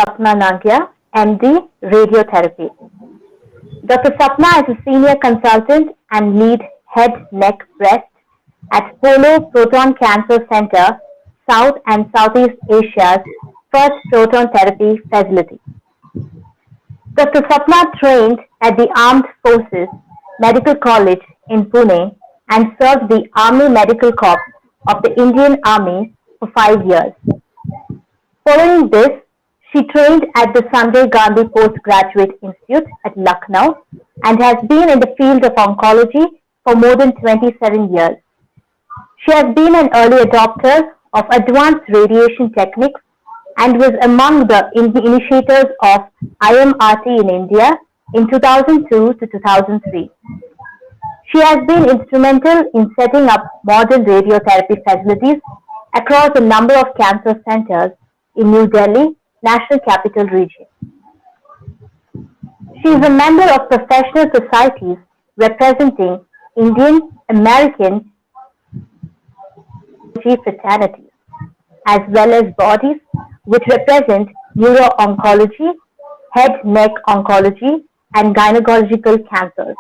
Sapna Nagia, MD, Radiotherapy. Dr. Sapna is a senior consultant and lead head, neck, breast at Polo Proton Cancer Center, South and Southeast Asia's first proton therapy facility. Dr. Sapna trained at the Armed Forces Medical College in Pune and served the Army Medical Corps of the Indian Army for 5 years. Following this, she trained at the Sanjay Gandhi Postgraduate Institute at Lucknow and has been in the field of oncology for more than 27 years. She has been an early adopter of advanced radiation techniques and was among the initiators of IMRT in India in 2002 to 2003. She has been instrumental in setting up modern radiotherapy facilities across a number of cancer centers in New Delhi, National Capital Region. She is a member of professional societies representing Indian, American fraternities, as well as bodies which represent neuro-oncology, head neck oncology, and gynecological cancers.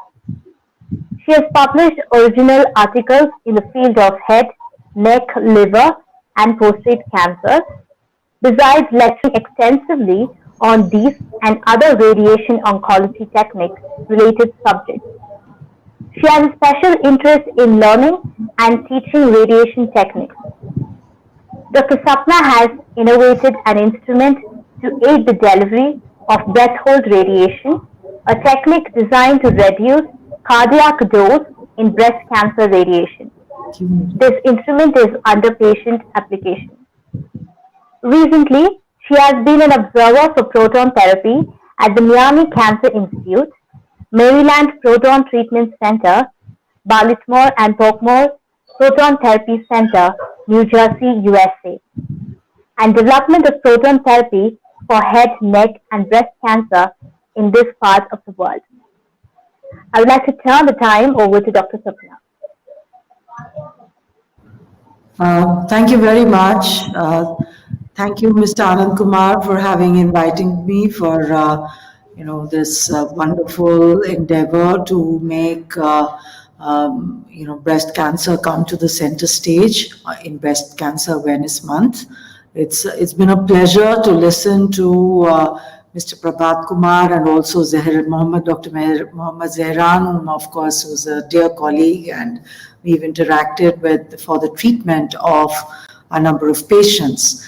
She has published original articles in the field of head, neck, liver, and prostate cancers, besides lecturing extensively on these and other radiation oncology technique related subjects. She has a special interest in learning and teaching radiation techniques. Dr. Sapna has innovated an instrument to aid the delivery of breath hold radiation, a technique designed to reduce cardiac dose in breast cancer radiation. This instrument is under patient application. Recently, she has been an observer for proton therapy at the Miami Cancer Institute, Maryland Proton Treatment Center, Baltimore and Portmore Proton Therapy Center, New Jersey, USA, and development of proton therapy for head, neck, and breast cancer in this part of the world. I would like to turn the time over to Dr. Sapna. Thank you very much. Thank you, Mr. Anand Kumar, for having invited me for this wonderful endeavor to make breast cancer come to the center stage in Breast Cancer Awareness Month. It's been a pleasure to listen to Mr. Prabhat Kumar and also Dr. Mohammed Zehran, whom of course was a dear colleague, and we've interacted with for the treatment of a number of patients.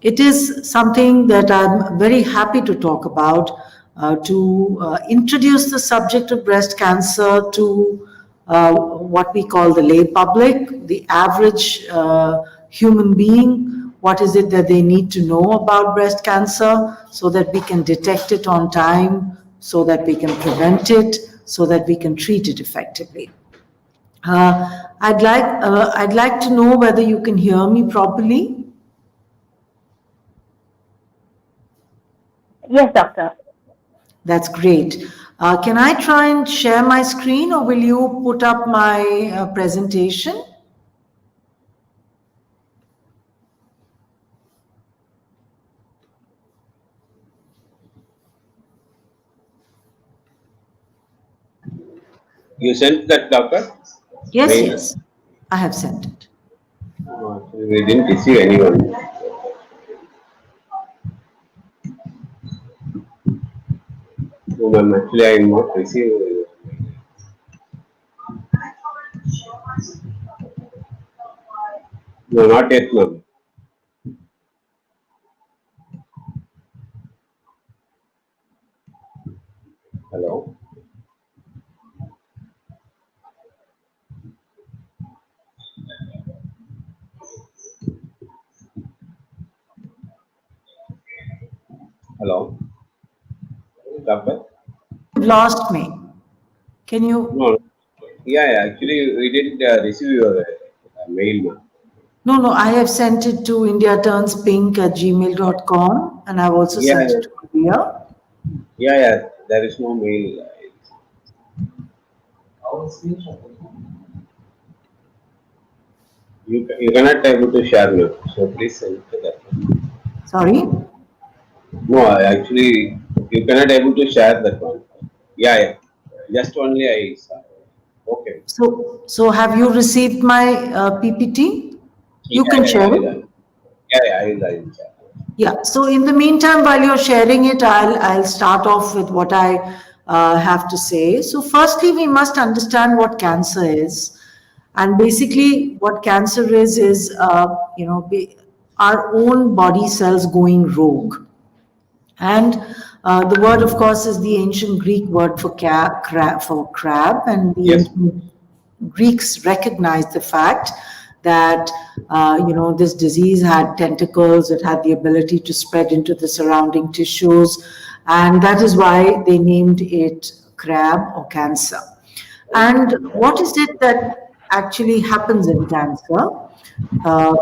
It is something that I'm very happy to talk about, to introduce the subject of breast cancer to what we call the lay public, the average human being. What is it that they need to know about breast cancer so that we can detect it on time, so that we can prevent it, so that we can treat it effectively. I'd like to know whether you can hear me properly. Yes, doctor. That's great. Can I try and share my screen, or will you put up my presentation? You sent that, doctor? Yes, yes. I have sent it. We didn't receive anyone. No, ma'am, actually I am not receiving. No, not yet, ma'am. Hello? Hello? Doctor? You've lost me. Can you? No. Yeah, actually we didn't receive your mail, ma'am. No, I have sent it to indiaturnspink@gmail.com, and I've also sent it to India. Yeah, there is no mail. You cannot able to share now, so please send it to that. Sorry? No, I actually, you cannot able to share that one. Yeah, yeah. Just only I saw. Okay. So have you received my PPT? Yeah, You can yeah, yeah. share I it. will. Yeah, yeah. I will share. Yeah. So in the meantime, while you're sharing it, I'll start off with what I have to say. So firstly, we must understand what cancer is, and basically, what cancer is our own body cells going rogue. And the word, of course, is the ancient Greek word for crab, and the Yes. ancient Greeks recognized the fact that this disease had tentacles, it had the ability to spread into the surrounding tissues, and that is why they named it crab or cancer. And what is it that actually happens in cancer? Uh,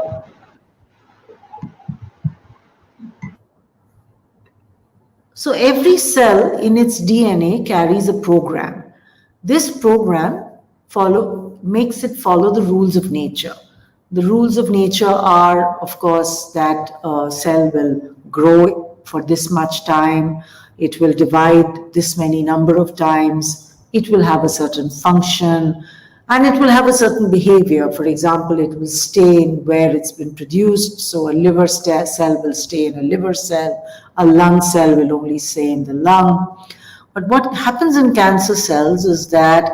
So every cell in its DNA carries a program. This program makes it follow the rules of nature. The rules of nature are, of course, that a cell will grow for this much time, it will divide this many number of times, it will have a certain function, and it will have a certain behavior. For example, it will stay in where it's been produced. So a liver cell will stay in a liver cell, a lung cell will only stay in the lung. But what happens in cancer cells is that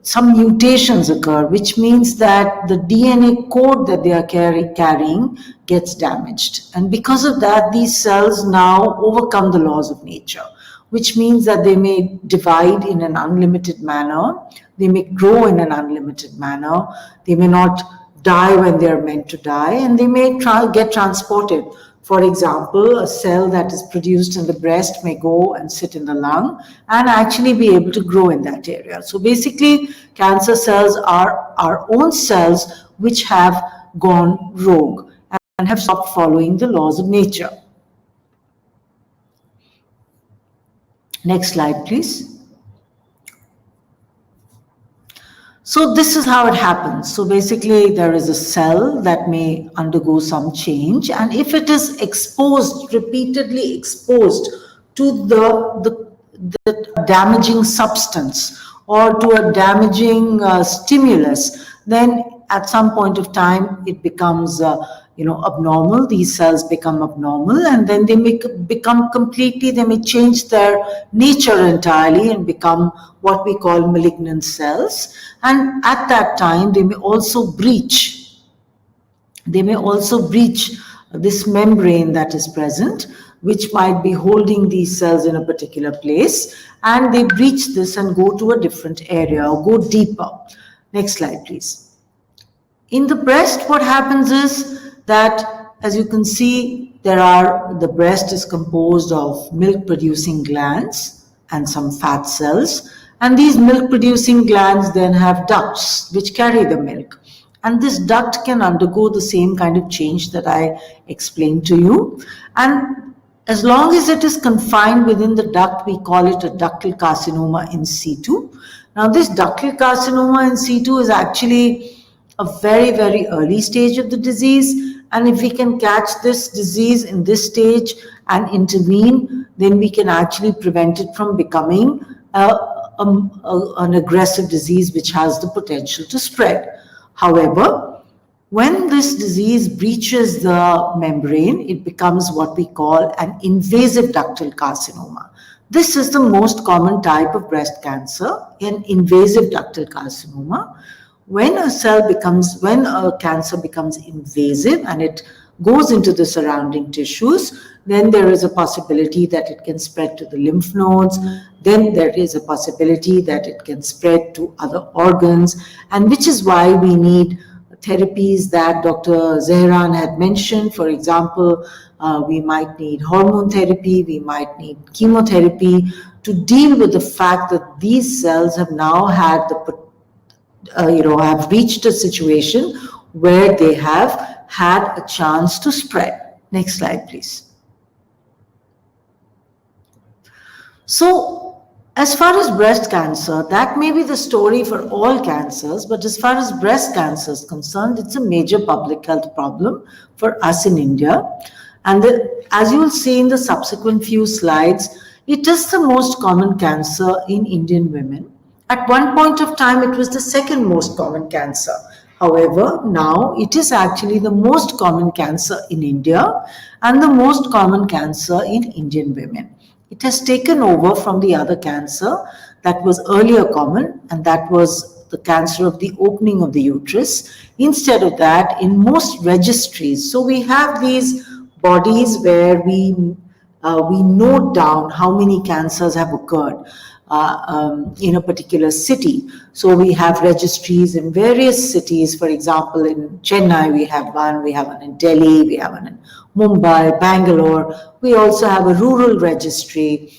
some mutations occur, which means that the DNA code that they are carrying gets damaged. And because of that, these cells now overcome the laws of nature, which means that they may divide in an unlimited manner, they may grow in an unlimited manner, they may not die when they are meant to die, and they may get transported. For example, a cell that is produced in the breast may go and sit in the lung and actually be able to grow in that area. So basically, cancer cells are our own cells which have gone rogue and have stopped following the laws of nature. Next slide, please. So this is how it happens. So basically there is a cell that may undergo some change, and if it is exposed, repeatedly exposed to the damaging substance or to a damaging stimulus, then at some point of time it becomes abnormal. These cells become abnormal, and then they may become completely, they may change their nature entirely and become what we call malignant cells. And at that time they may also breach this membrane that is present, which might be holding these cells in a particular place, and they breach this and go to a different area or go deeper. Next slide, please. In the breast, what happens is that, as you can see, the breast is composed of milk-producing glands and some fat cells, and these milk-producing glands then have ducts which carry the milk. And this duct can undergo the same kind of change that I explained to you. And as long as it is confined within the duct, we call it a ductal carcinoma in situ. Now, this ductal carcinoma in situ is actually a very, very early stage of the disease. And if we can catch this disease in this stage and intervene, then we can actually prevent it from becoming an aggressive disease which has the potential to spread. However, when this disease breaches the membrane, it becomes what we call an invasive ductal carcinoma. This is the most common type of breast cancer, an invasive ductal carcinoma. When a cancer becomes invasive and it goes into the surrounding tissues, then there is a possibility that it can spread to the lymph nodes, then there is a possibility that it can spread to other organs, and which is why we need therapies that Dr. Zehran had mentioned. For example, we might need hormone therapy, we might need chemotherapy to deal with the fact that these cells have now had have reached a situation where they have had a chance to spread. Next slide, please. So, as far as breast cancer, that may be the story for all cancers, but as far as breast cancer is concerned, it's a major public health problem for us in India. And as you will see in the subsequent few slides, it is the most common cancer in Indian women. At one point of time, it was the second most common cancer. However, now it is actually the most common cancer in India and the most common cancer in Indian women. It has taken over from the other cancer that was earlier common, and that was the cancer of the opening of the uterus. Instead of that, in most registries, so we have these bodies where we note down how many cancers have occurred in a particular city. So we have registries in various cities. For example, in Chennai, we have one in Delhi, we have one in Mumbai, Bangalore. We also have a rural registry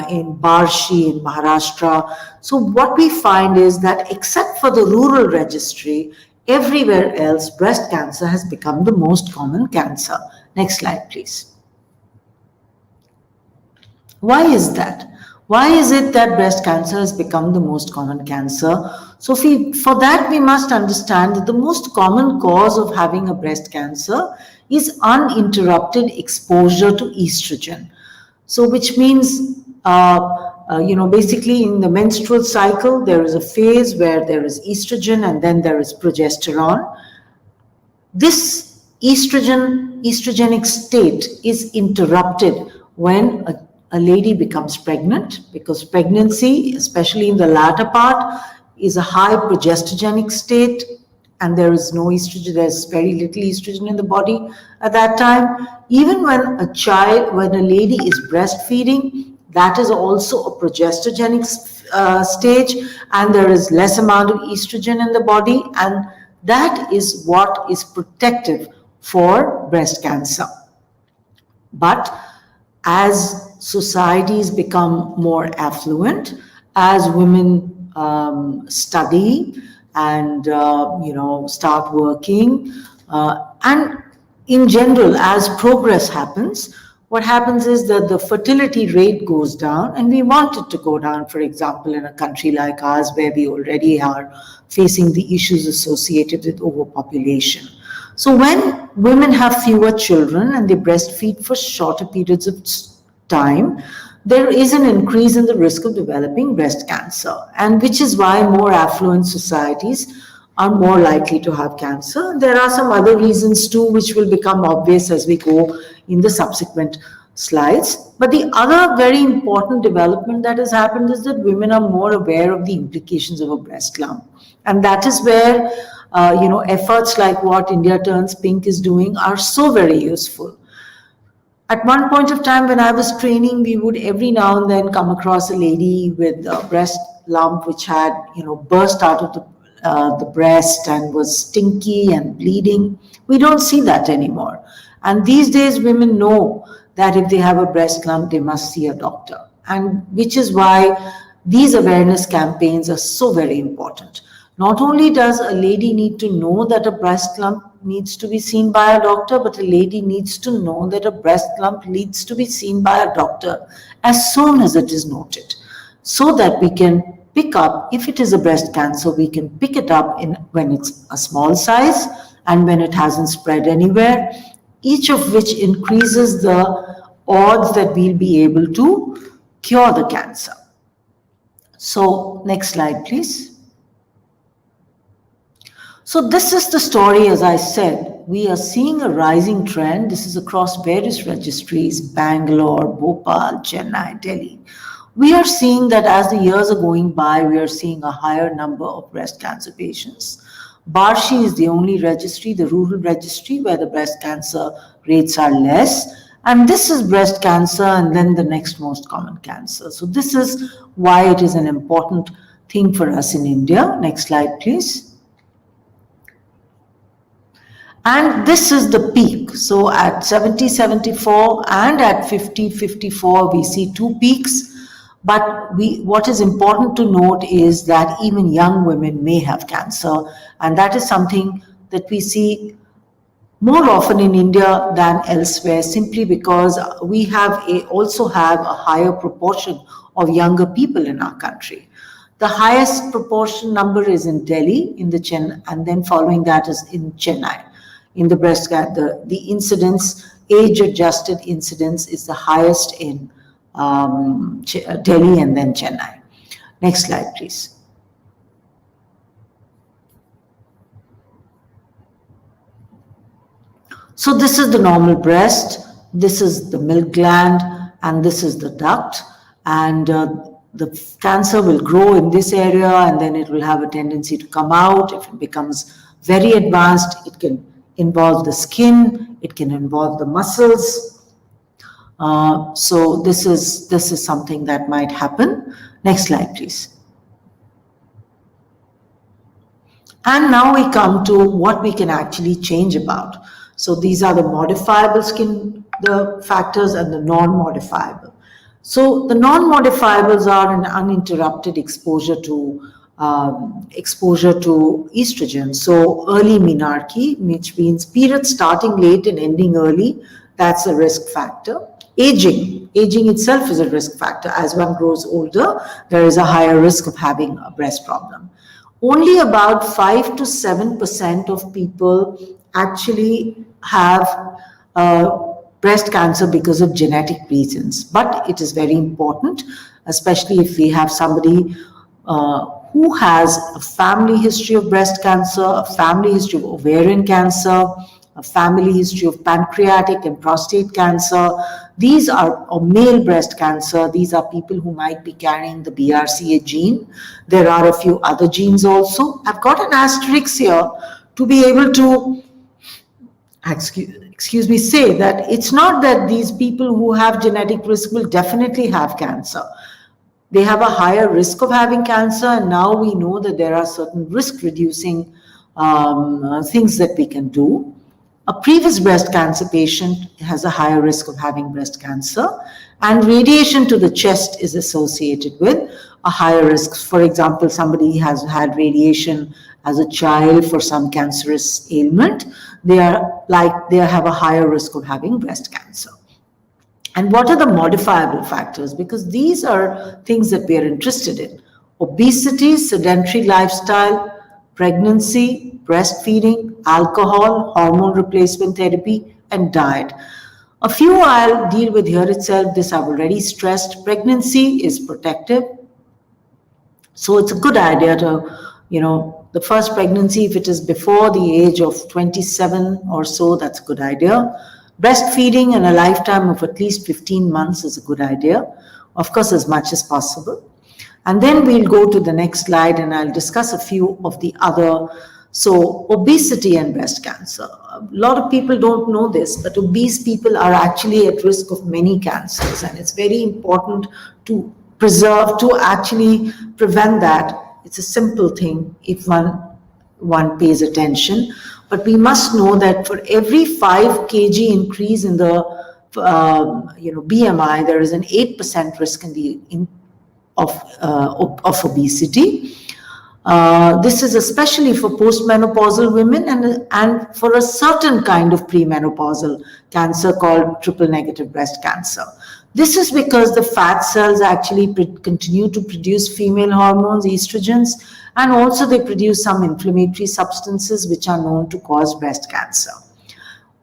in Barshi in Maharashtra. So what we find is that except for the rural registry, everywhere else, breast cancer has become the most common cancer. Next slide, please. Why is that? Why is it that breast cancer has become the most common cancer? So for that, we must understand that the most common cause of having a breast cancer is uninterrupted exposure to estrogen. So which means, basically in the menstrual cycle, there is a phase where there is estrogen and then there is progesterone. This estrogenic state is interrupted when a lady becomes pregnant, because pregnancy, especially in the latter part, is a high progestogenic state, and there is no estrogen, there's very little estrogen in the body at that time. Even when a lady is breastfeeding, that is also a progestogenic stage, and there is less amount of estrogen in the body, and that is what is protective for breast cancer. But as societies become more affluent, as women study and start working, and in general, as progress happens, what happens is that the fertility rate goes down, and we want it to go down, for example, in a country like ours where we already are facing the issues associated with overpopulation. So when women have fewer children and they breastfeed for shorter periods of time, there is an increase in the risk of developing breast cancer, and which is why more affluent societies are more likely to have cancer. There are some other reasons too, which will become obvious as we go in the subsequent slides. But the other very important development that has happened is that women are more aware of the implications of a breast lump. And that is where, efforts like what India Turns Pink is doing are so very useful. At one point of time when I was training, we would every now and then come across a lady with a breast lump which had, burst out of the breast and was stinky and bleeding. We don't see that anymore. And these days women know that if they have a breast lump, they must see a doctor. And which is why these awareness campaigns are so very important. Not only does a lady need to know that a breast lump needs to be seen by a doctor, but a lady needs to know that a breast lump needs to be seen by a doctor as soon as it is noted, so that we can pick up, if it is a breast cancer, we can pick it up when it's a small size and when it hasn't spread anywhere, each of which increases the odds that we'll be able to cure the cancer. So next slide, please. So this is the story, as I said. We are seeing a rising trend. This is across various registries, Bangalore, Bhopal, Chennai, Delhi. We are seeing that as the years are going by, we are seeing a higher number of breast cancer patients. Barshi is the only registry, the rural registry, where the breast cancer rates are less. And this is breast cancer and then the next most common cancer. So this is why it is an important thing for us in India. Next slide, please. And this is the peak. So at 70, 74 and at 50, 54, we see two peaks. But what is important to note is that even young women may have cancer. And that is something that we see more often in India than elsewhere, simply because we also have a higher proportion of younger people in our country. The highest proportion number is in Delhi, and then following that is in Chennai. In the breast cancer, the incidence age-adjusted incidence is the highest in Delhi and then Chennai. Next slide, please. So this is the normal breast, this is the milk gland, and this is the duct. And the cancer will grow in this area, and then it will have a tendency to come out. If it becomes very advanced, it can involve the skin, it can involve the muscles. So this is something that might happen. Next slide, please. And now we come to what we can actually change about. So these are the modifiable the factors and the non-modifiable. So the non-modifiables are an uninterrupted exposure to estrogen. So early menarche, which means periods starting late and ending early, that's a risk factor. Aging itself is a risk factor. As one grows older, there is a higher risk of having a breast problem. Only about 5 to 7% of people actually have breast cancer because of genetic reasons. But it is very important, especially if we have somebody who has a family history of breast cancer, a family history of ovarian cancer, a family history of pancreatic and prostate cancer. These are, or male breast cancer, these are people who might be carrying the BRCA gene. There are a few other genes also. I've got an asterisk here to be able to, excuse me, say that it's not that these people who have genetic risk will definitely have cancer. They have a higher risk of having cancer, and now we know that there are certain risk reducing things that we can do. A previous breast cancer patient has a higher risk of having breast cancer, and radiation to the chest is associated with a higher risk. For example, somebody has had radiation as a child for some cancerous ailment, they have a higher risk of having breast cancer. And what are the modifiable factors? Because these are things that we are interested in. Obesity, sedentary lifestyle, pregnancy, breastfeeding, alcohol, hormone replacement therapy, and diet. A few I'll deal with here itself. This I've already stressed. Pregnancy is protective. So it's a good idea to, the first pregnancy, if it is before the age of 27 or so, that's a good idea. Breastfeeding in a lifetime of at least 15 months is a good idea. Of course, as much as possible. And then we'll go to the next slide and I'll discuss a few of the other. So obesity and breast cancer. A lot of people don't know this, but obese people are actually at risk of many cancers. And it's very important to actually prevent that. It's a simple thing if one pays attention. But we must know that for every 5 kg increase in the BMI, there is an 8% risk of obesity. This is especially for postmenopausal women and for a certain kind of premenopausal cancer called triple-negative breast cancer. This is because the fat cells actually continue to produce female hormones, estrogens, and also they produce some inflammatory substances which are known to cause breast cancer.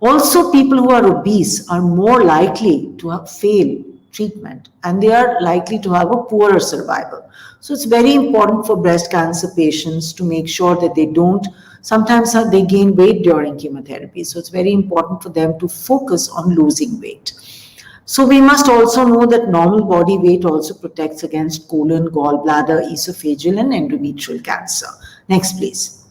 Also, people who are obese are more likely to fail treatment and they are likely to have a poorer survival. So it's very important for breast cancer patients to make sure that they don't, sometimes they gain weight during chemotherapy. So it's very important for them to focus on losing weight. So we must also know that normal body weight also protects against colon, gallbladder, esophageal and endometrial cancer. Next, please.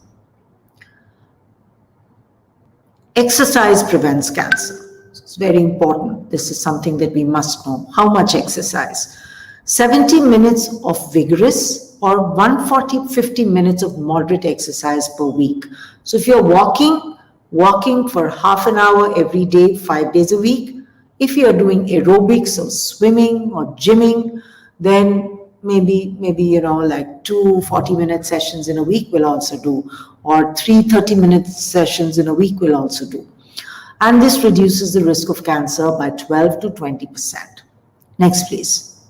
Exercise prevents cancer. It's very important. This is something that we must know. How much exercise? 70 minutes of vigorous or 140-50 minutes of moderate exercise per week. So if you're walking for half an hour every day, 5 days a week. If you're doing aerobics or swimming or gymming, then maybe like 2 40-minute sessions in a week will also do, or 3 30-minute sessions in a week will also do. And this reduces the risk of cancer by 12 to 20%. Next, please.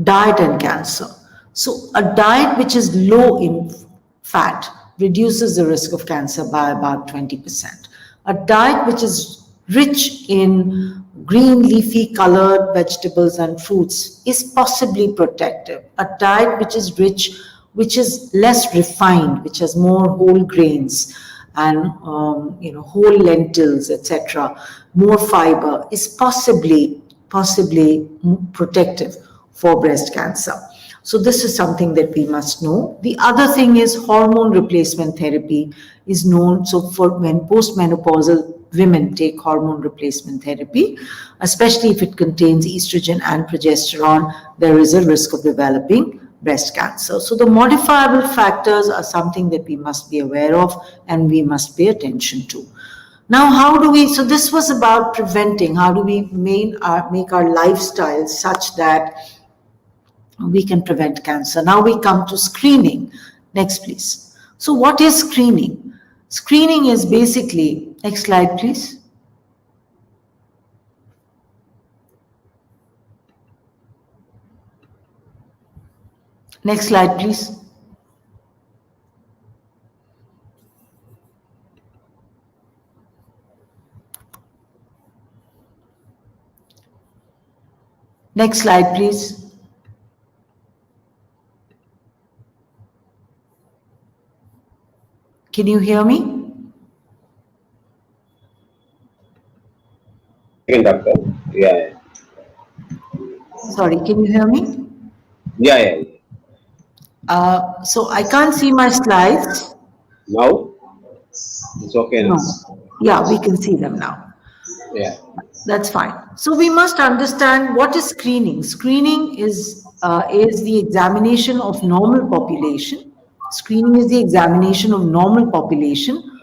Diet and cancer. So a diet which is low in fat reduces the risk of cancer by about 20%. A diet which is rich in green leafy colored vegetables and fruits is possibly protective. A diet which is rich, which is less refined, which has more whole grains and whole lentils, etc., more fiber, is possibly protective for breast cancer. So this is something that we must know. The other thing is hormone replacement therapy is known. So for when postmenopausal women take hormone replacement therapy, especially if it contains estrogen and progesterone, there is a risk of developing breast cancer. So the modifiable factors are something that we must be aware of and we must pay attention to. Now, how do we, so this was about preventing, how do we make our lifestyle such that we can prevent cancer. Now we come to screening. Next, please. So what is screening? Screening is basically, next slide, please. Next slide, please. Next slide, please. Can you hear me? Doctor. Yeah. Sorry, can you hear me? Yeah. So I can't see my slides. Now? It's okay now. No. Yeah, we can see them now. Yeah. That's fine. So we must understand what is screening. Screening is the examination of normal population. Screening is the examination of normal population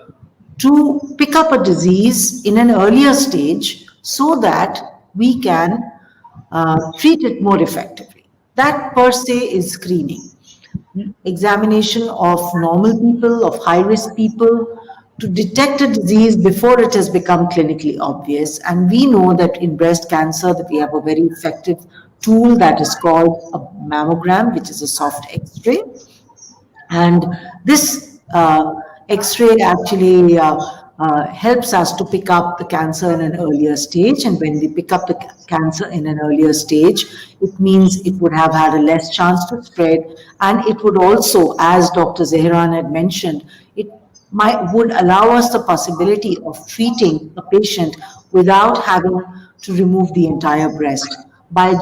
to pick up a disease in an earlier stage so that we can treat it more effectively. That per se is screening. Examination of normal people, of high-risk people, to detect a disease before it has become clinically obvious. And we know that in breast cancer that we have a very effective tool that is called a mammogram, which is a soft X-ray. And this X-ray actually helps us to pick up the cancer in an earlier stage. And when we pick up the cancer in an earlier stage, it means it would have had a less chance to spread. And it would also, as Dr. Zeheran had mentioned, it would allow us the possibility of treating a patient without having to remove the entire breast by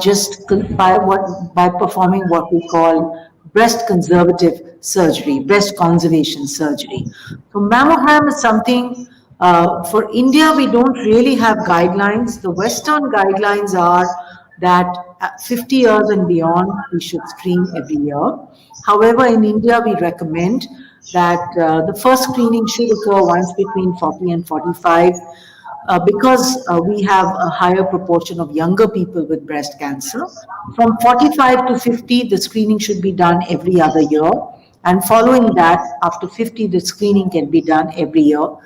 performing what we call breast conservative surgery, breast conservation surgery. So mammogram is something, for India, we don't really have guidelines. The Western guidelines are that at 50 years and beyond, we should screen every year. However, in India, we recommend that the first screening should occur once between 40 and 45, because we have a higher proportion of younger people with breast cancer. From 45 to 50, the screening should be done every other year. And following that, after 50, the screening can be done every year.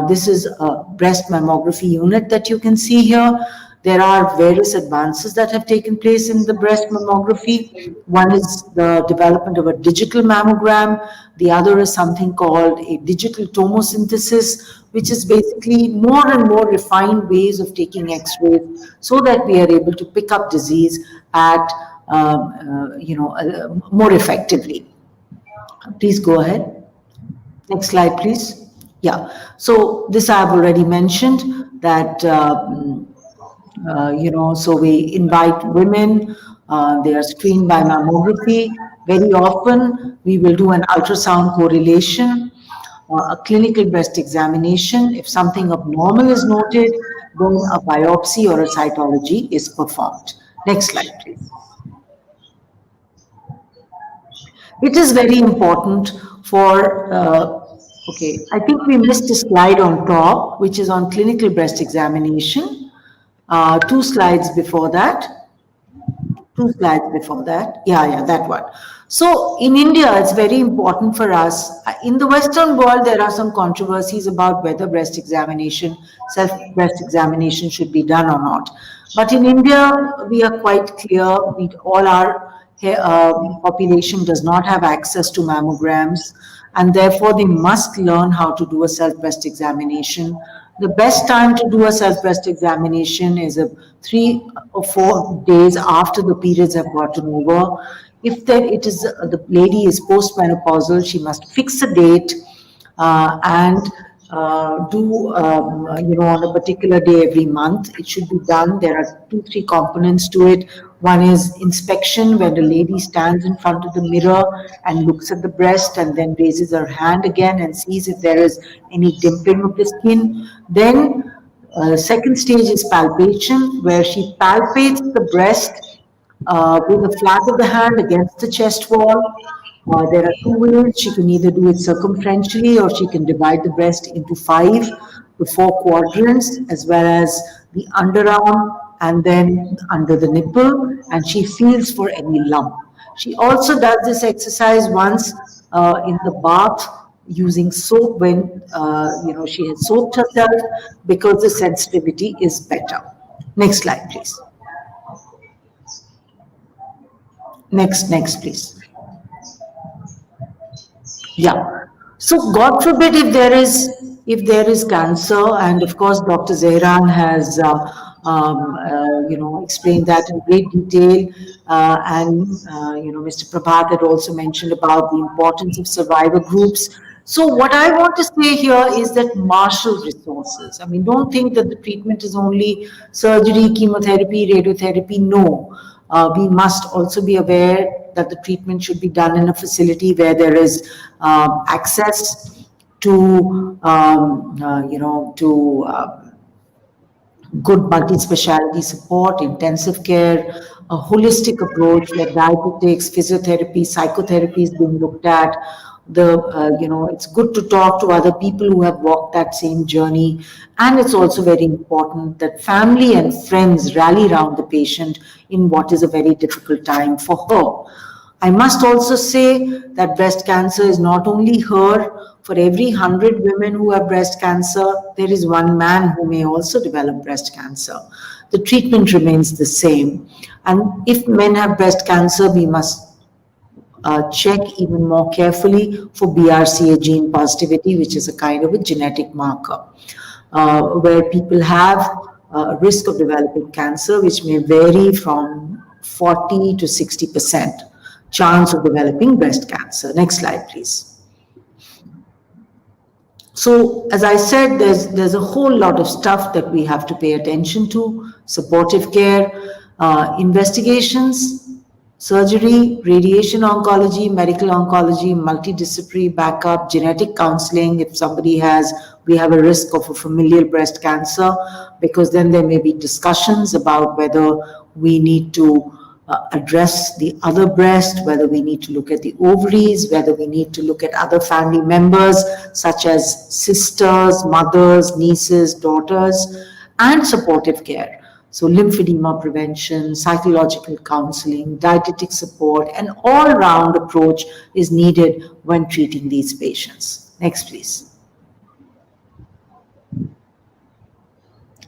This is a breast mammography unit that you can see here. There are various advances that have taken place in the breast mammography. One is the development of a digital mammogram. The other is something called a digital tomosynthesis, which is basically more and more refined ways of taking X-rays so that we are able to pick up disease at, more effectively. Please go ahead. Next slide, please. Yeah. So this I have already mentioned that, so we invite women, they are screened by mammography. Very often we will do an ultrasound correlation, a clinical breast examination. If something abnormal is noted, then a biopsy or a cytology is performed. Next slide, please. It is very important for, I think we missed a slide on top, which is on clinical breast examination. 2 slides before that. 2 slides before that. Yeah, that one. So in India, it's very important for us. In the Western world, there are some controversies about whether breast examination, self-breast examination should be done or not. But in India, we are quite clear. All our population does not have access to mammograms, and therefore they must learn how to do a self-breast examination. The best time to do a self-breast examination is 3 or 4 days after the periods have gotten over. If the lady is postmenopausal, she must fix a date and do on a particular day every month. It should be done. There are 2, 3 components to it. One is inspection, when the lady stands in front of the mirror and looks at the breast and then raises her hand again and sees if there is any dimpling of the skin. Then second stage is palpation, where she palpates the breast with the flat of the hand against the chest wall. There are 2 ways. She can either do it circumferentially, or she can divide the breast into 5 to 4 quadrants, as well as the underarm and then under the nipple, and she feels for any lump. She also does this exercise once in the bath using soap when she has soaped herself, because the sensitivity is better. Next slide, please. Next, please. Yeah. So God forbid if there is cancer, and of course Dr. Zehran has explained that in great detail, and Mr. Prabhat had also mentioned about the importance of survivor groups. So what I want to say here is that marshal resources. I mean, don't think that the treatment is only surgery, chemotherapy, radiotherapy. No. We must also be aware that the treatment should be done in a facility where there is access to, good multi-speciality support, intensive care, a holistic approach where dietetics, physiotherapy, psychotherapy is being looked at. It's good to talk to other people who have walked that same journey. And it's also very important that family and friends rally around the patient in what is a very difficult time for her. I must also say that breast cancer is not only her. For every 100 women who have breast cancer, there is 1 man who may also develop breast cancer. The treatment remains the same. And if men have breast cancer, we must check even more carefully for BRCA gene positivity, which is a kind of a genetic marker, where people have a risk of developing cancer, which may vary from 40 to 60% chance of developing breast cancer. Next slide, please. So, as I said, there's a whole lot of stuff that we have to pay attention to: supportive care, investigations, surgery, radiation oncology, medical oncology, multidisciplinary backup, genetic counseling. If somebody we have a risk of a familial breast cancer, because then there may be discussions about whether we need to address the other breast, whether we need to look at the ovaries, whether we need to look at other family members such as sisters, mothers, nieces, daughters, and supportive care. So lymphedema prevention, psychological counseling, dietetic support, an all-round approach is needed when treating these patients. Next, please.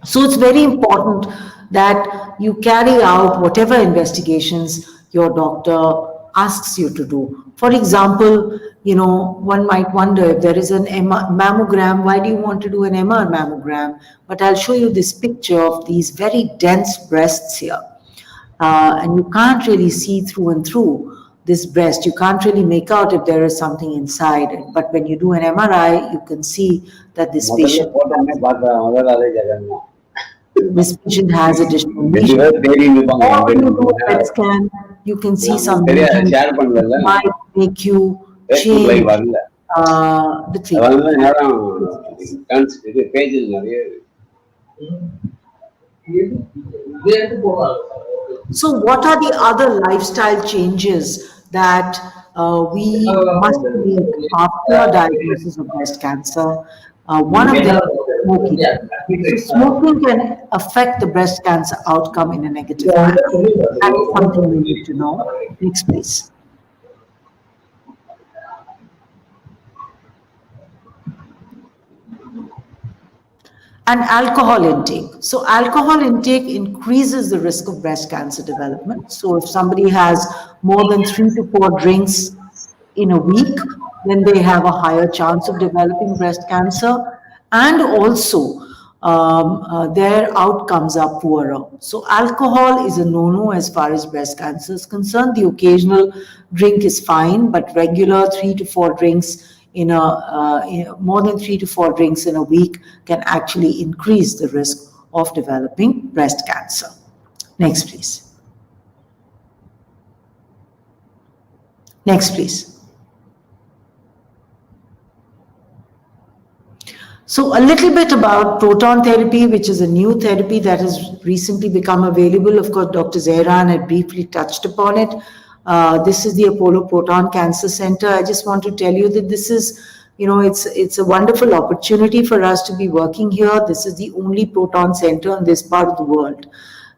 So it's very important that you carry out whatever investigations your doctor asks you to do. For example, one might wonder if there is an mammogram, why do you want to do an MR mammogram? But I'll show you this picture of these very dense breasts here. And you can't really see through and through this breast. You can't really make out if there is something inside it. But when you do an MRI, you can see that this patient has additional lesions. Or when you do a PET scan, you can see some lesions that might make you change the treatment. So what are the other lifestyle changes that we must make after diagnosis of breast cancer? One of them is smoking. So smoking can affect the breast cancer outcome in a negative manner. That's something we need to know. Next, please. And alcohol intake. So alcohol intake increases the risk of breast cancer development. So if somebody has more than 3 to 4 drinks in a week, then they have a higher chance of developing breast cancer. And also, their outcomes are poorer. So alcohol is a no-no as far as breast cancer is concerned. The occasional drink is fine, but regular 3 to 4 drinks more than 3 to 4 drinks in a week can actually increase the risk of developing breast cancer. Next, please. Next, please. So a little bit about proton therapy, which is a new therapy that has recently become available. Of course, Dr. Zehran had briefly touched upon it. This is the Apollo Proton Cancer Center. I just want to tell you that this is, it's a wonderful opportunity for us to be working here. This is the only proton center in this part of the world.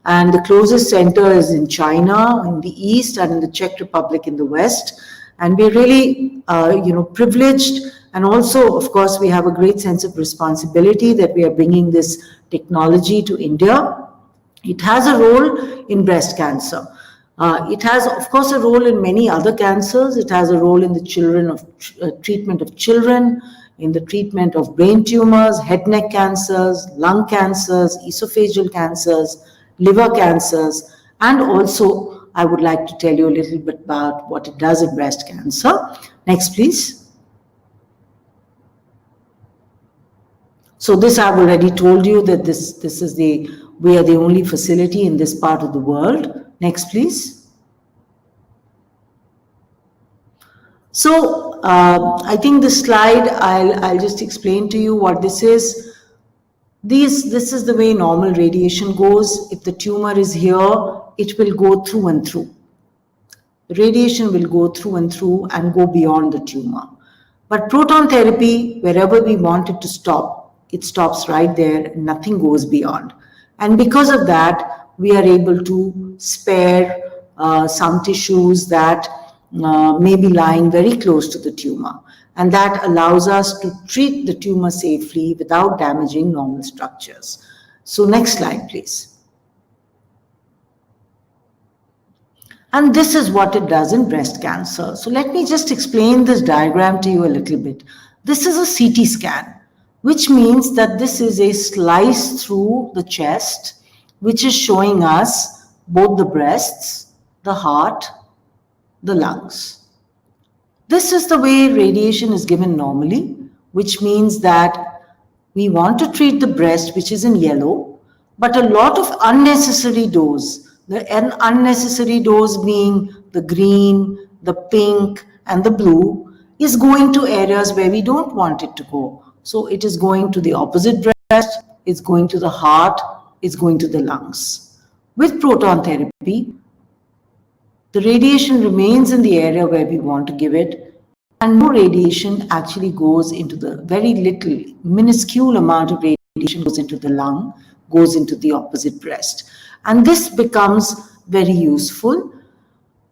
And the closest center is in China, in the east, and in the Czech Republic in the west. And we're really, privileged. And also, of course, we have a great sense of responsibility that we are bringing this technology to India. It has a role in breast cancer. It has, of course, a role in many other cancers. It has a role in the treatment of children, in the treatment of brain tumors, head neck cancers, lung cancers, esophageal cancers, liver cancers, and also I would like to tell you a little bit about what it does in breast cancer. Next, please. So this I've already told you that we are the only facility in this part of the world. Next, please. So I think this slide, I'll just explain to you what this is. This is the way normal radiation goes. If the tumor is here, it will go through and through. The radiation will go through and through and go beyond the tumor. But proton therapy, wherever we want it to stop, it stops right there, nothing goes beyond. And because of that, we are able to spare some tissues that may be lying very close to the tumor. And that allows us to treat the tumor safely without damaging normal structures. So next slide, please. And this is what it does in breast cancer. So let me just explain this diagram to you a little bit. This is a CT scan, which means that this is a slice through the chest, which is showing us both the breasts, the heart, the lungs. This is the way radiation is given normally, which means that we want to treat the breast, which is in yellow, but a lot of unnecessary dose, the unnecessary dose being the green, the pink, and the blue, is going to areas where we don't want it to go. So it is going to the opposite breast, it's going to the heart, it's going to the lungs. With proton therapy, the radiation remains in the area where we want to give it, and no radiation actually goes into the very little, minuscule amount of radiation goes into the lung, goes into the opposite breast. And this becomes very useful.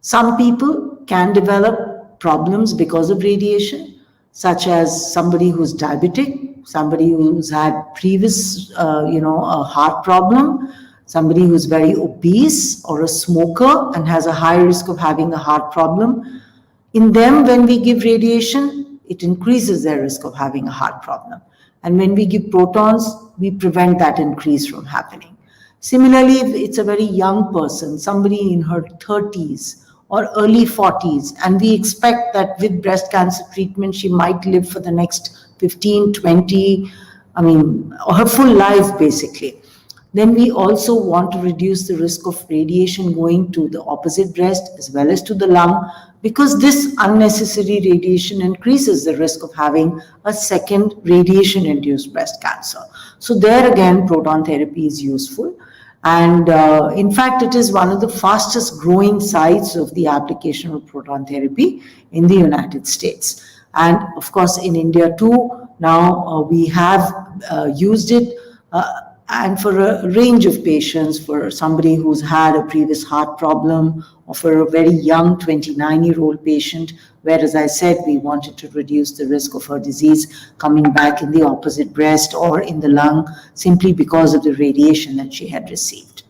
Some people can develop problems because of radiation, such as somebody who's diabetic, somebody who's had previous, a heart problem, somebody who's very obese or a smoker and has a high risk of having a heart problem. In them, when we give radiation, it increases their risk of having a heart problem. And when we give protons, we prevent that increase from happening. Similarly, if it's a very young person, somebody in her 30s or early 40s, and we expect that with breast cancer treatment, she might live for the next 15, 20, her full life basically. Then we also want to reduce the risk of radiation going to the opposite breast as well as to the lung, because this unnecessary radiation increases the risk of having a second radiation-induced breast cancer. So there again, proton therapy is useful. And in fact, it is one of the fastest growing sites of the application of proton therapy in the United States. And of course, in India too, now we have used it and for a range of patients, for somebody who's had a previous heart problem, or for a very young 29-year-old patient, where, as I said, we wanted to reduce the risk of her disease coming back in the opposite breast or in the lung, simply because of the radiation that she had received.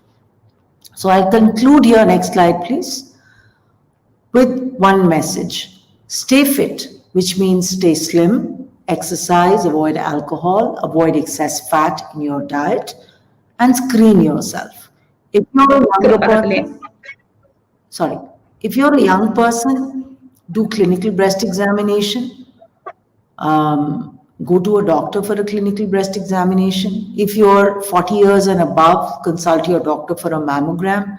So I'll conclude here, next slide please, with one message. Stay fit, which means stay slim, exercise, avoid alcohol, avoid excess fat in your diet, and screen yourself. If you're a younger person, if you're a young person, do clinical breast examination. Go to a doctor for a clinical breast examination. If you're 40 years and above, consult your doctor for a mammogram.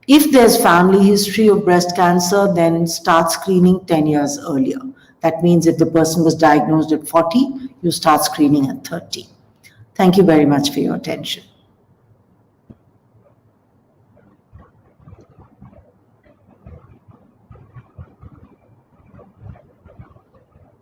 If there's family history of breast cancer, then start screening 10 years earlier. That means if the person was diagnosed at 40, you start screening at 30. Thank you very much for your attention.